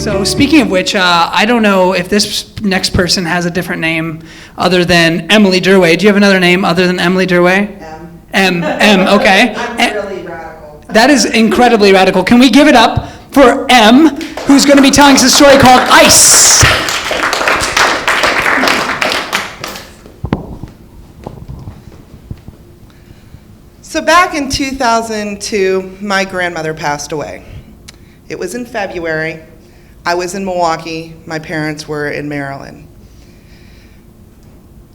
So speaking of which, I don't know if this next person has a different name other than Emily Durway. Do you have another name other than Emily Durway? Okay. I'm really radical. That is incredibly radical. Can we give it up for M, who's going to be telling us a story called Ice? So back in 2002, my grandmother passed away. It was in February. I was in Milwaukee. My parents were in Maryland.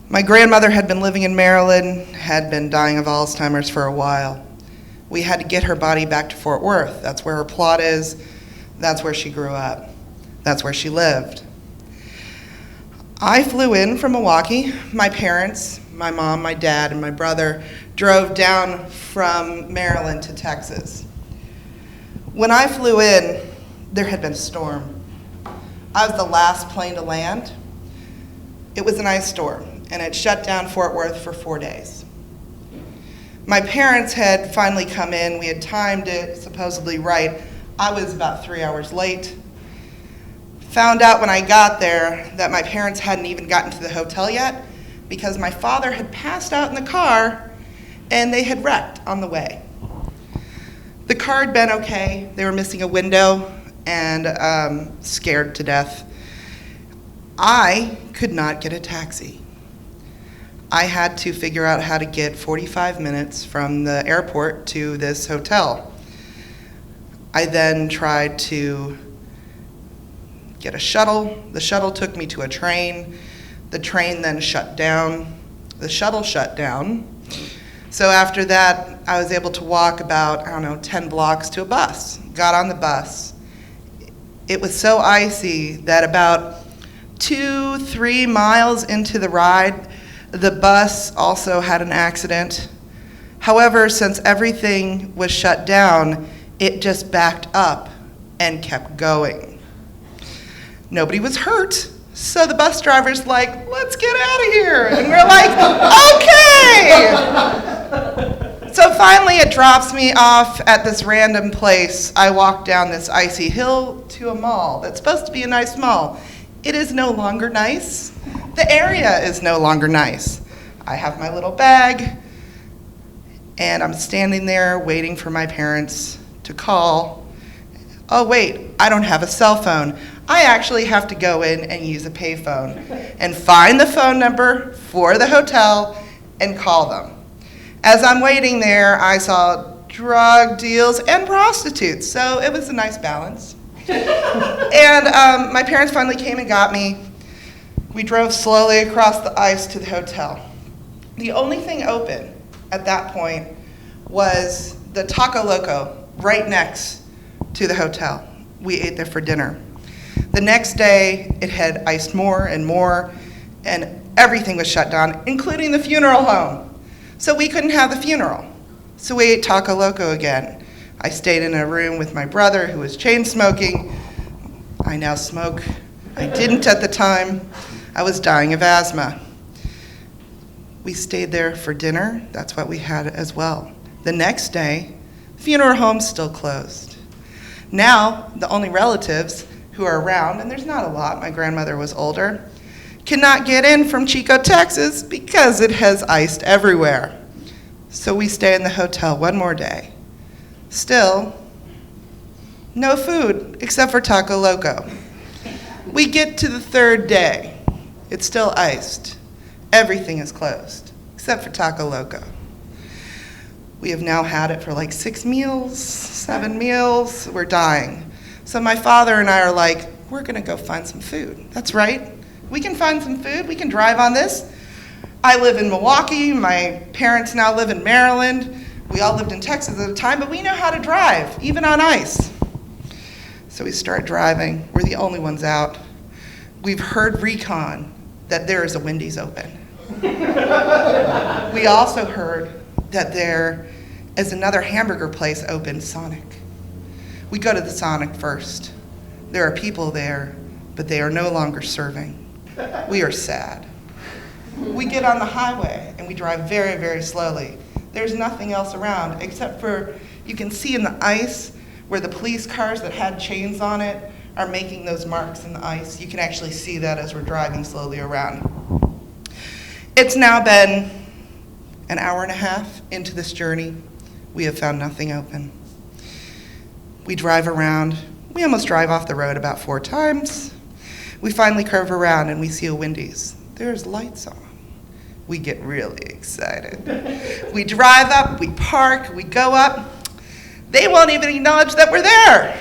My grandmother had been living in Maryland, had been dying of Alzheimer's for a while. We had to get her body back to Fort Worth. That's where her plot is. That's where she grew up. That's where she lived. I flew in from Milwaukee. My parents, my mom, my dad, and my brother drove down from Maryland to Texas. When I flew in, there had been a storm. I was the last plane to land. It was an ice storm, and it shut down Fort Worth for 4 days. My parents had finally come in. We had timed it supposedly right. I was about 3 hours late. Found out when I got there that my parents hadn't even gotten to the hotel yet because my father had passed out in the car and they had wrecked on the way. The car had been okay. They were missing a window and scared to death. I could not get a taxi. I had to figure out how to get 45 minutes from the airport to this hotel. I then tried to get a shuttle. The shuttle took me to a train. The train then shut down. The shuttle shut down. So after that, I was able to walk about, 10 blocks to a bus. Got on the bus. It was so icy that about 2-3 miles into the ride, the bus also had an accident. However, since everything was shut down, it just backed up and kept going. Nobody was hurt, so the bus driver's like, let's get out of here. And we're like, okay. So finally it drops me off at this random place. I walk down this icy hill to a mall that's supposed to be a nice mall. It is no longer nice. The area is no longer nice. I have my little bag, and I'm standing there waiting for my parents to call. Oh wait, I don't have a cell phone. I actually have to go in and use a payphone and find the phone number for the hotel and call them. As I'm waiting there, I saw drug deals and prostitutes, so it was a nice balance. And my parents finally came and got me. We drove slowly across the ice to the hotel. The only thing open at that point was the Taco Loco right next to the hotel. We ate there for dinner. The next day, it had iced more and more, and everything was shut down, including the funeral home. So we couldn't have the funeral. So we ate Taco Loco again. I stayed in a room with my brother who was chain smoking. I now smoke. I didn't at the time. I was dying of asthma. We stayed there for dinner. That's what we had as well. The next day, the funeral home's still closed. Now, the only relatives who are around, and there's not a lot, my grandmother was older, cannot get in from Chico, Texas because it has iced everywhere. So we stay in the hotel one more day. Still, no food except for Taco Loco. We get to the third day. It's still iced. Everything is closed except for Taco Loco. We have now had it for like 6 meals, 7 meals. We're dying. So my father and I are like, we're gonna go find some food. That's right. We can find some food. We can drive on this. I live in Milwaukee. My parents now live in Maryland. We all lived in Texas at the time, but we know how to drive, even on ice. So we start driving. We're the only ones out. We've heard recon that there is a Wendy's open. We also heard that there is another hamburger place open, Sonic. We go to the Sonic first. There are people there, but they are no longer serving. We are sad. We get on the highway and we drive very, very slowly. There's nothing else around except for you can see in the ice where the police cars that had chains on it are making those marks in the ice. You can actually see that as we're driving slowly around. It's now been an hour and a half into this journey. We have found nothing open. We drive around. We almost drive off the road about 4 times. We finally curve around and we see a Wendy's. There's lights on. We get really excited. We drive up, we park, we go up. They won't even acknowledge that we're there.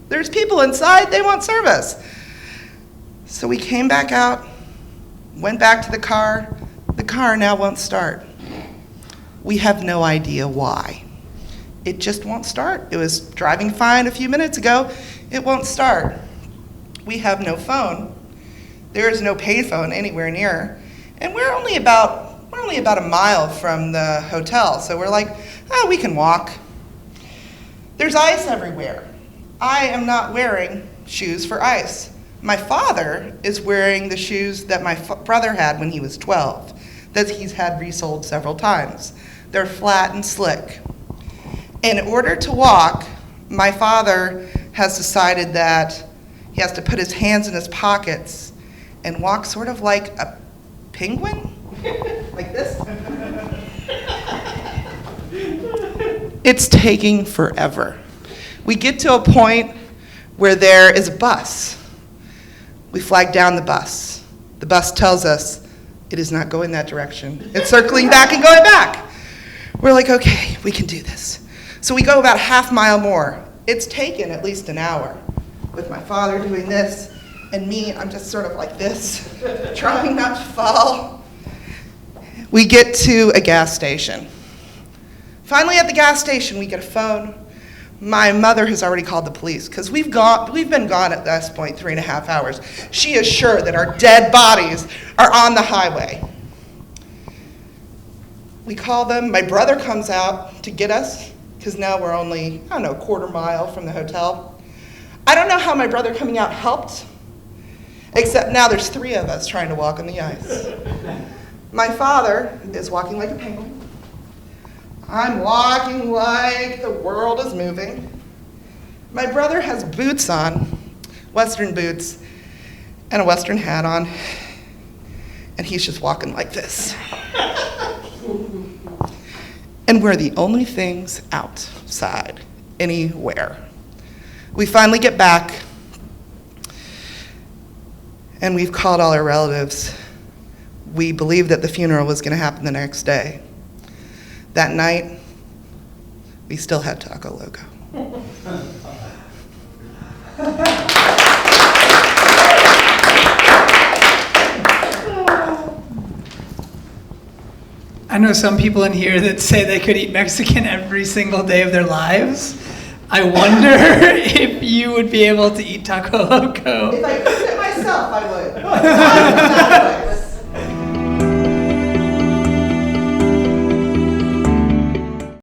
There's people inside, they won't serve us. So we came back out, went back to the car. The car now won't start. We have no idea why. It just won't start. It was driving fine a few minutes ago. It won't start. We have no phone. There is no payphone anywhere near. And we're only about a mile from the hotel. So we're like, oh, we can walk. There's ice everywhere. I am not wearing shoes for ice. My father is wearing the shoes that my brother had when he was 12, that he's had resoled several times. They're flat and slick. In order to walk, my father has decided that he has to put his hands in his pockets and walk sort of like a penguin, like this. It's taking forever. We get to a point where there is a bus. We flag down the bus. The bus tells us it is not going that direction. It's circling back and going back. We're like, okay, we can do this. So we go about a half mile more. It's taken at least an hour with my father doing this and me, I'm just sort of like this, trying not to fall. We get to a gas station. Finally at the gas station, we get a phone. My mother has already called the police because we've been gone at this point 3.5 hours. She is sure that our dead bodies are on the highway. We call them. My brother comes out to get us because now we're only, I don't know, a quarter mile from the hotel. I don't know how my brother coming out helped, except now there's 3 of us trying to walk on the ice. My father is walking like a penguin. I'm walking like the world is moving. My brother has boots on, Western boots, and a Western hat on, and he's just walking like this. And we're the only things outside anywhere. We finally get back, and we've called all our relatives. We believed that the funeral was going to happen the next day. That night, we still had Taco Loco. I know some people in here that say they could eat Mexican every single day of their lives. I wonder if you would be able to eat Taco Loco. If I cooked it myself, I would.